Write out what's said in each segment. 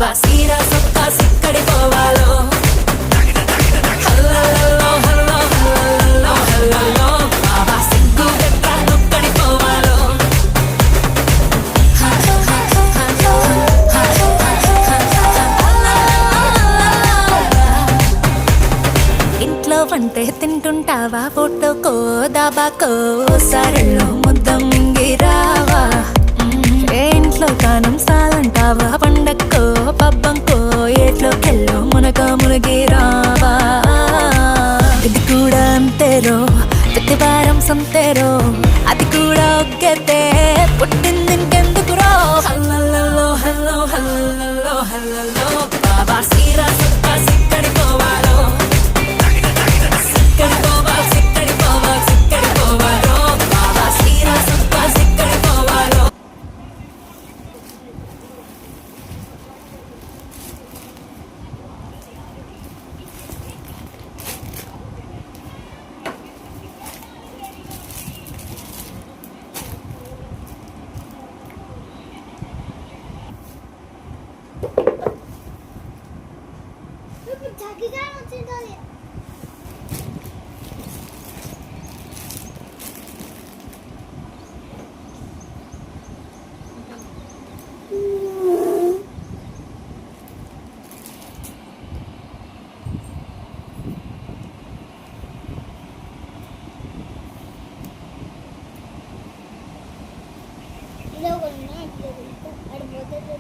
బాబా సీరా సొక్కా సిక్కడి పోవాలో హల్లల్లో hello హల్లల్లో హల్లల్లో బాబా సిగ్గు గట్ట నొక్కడి పోవాలో ఇంట్లో వంటే తింటుంటావా ఫోటోకో దాబాకో సరళో ముద్ద మింగిరావా ఏ ఇంట్లో కానం సాలంటావా పండక్కో పబ్బంకో ఏట్లోకెళ్ళో మునక మునిగిరావా ఇది కూడా అంతేరో ప్రతి వారం సంతేరో అది కూడా ఒగ్గతే పుట్టింది ఇంకెందుకురో హల్లల్లో హల్లో హల్లల్లో హల్లల్లో బాబా సీరా సొక్కా సిక్కడి పోవాలో సిక్కడి పోవాలి సిక్కడి పోవాలి సిక్కడి పోవాలో బాబా సీరా సొక్కా సిక్కడి పోవాలో 자기가 놓친다니. 이러고 있네. 이러고 있고. 아니 못 해줘.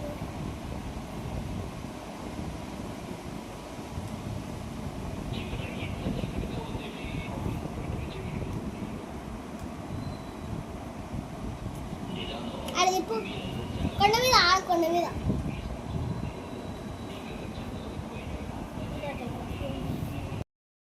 అది కొండ మీద కొండ మీద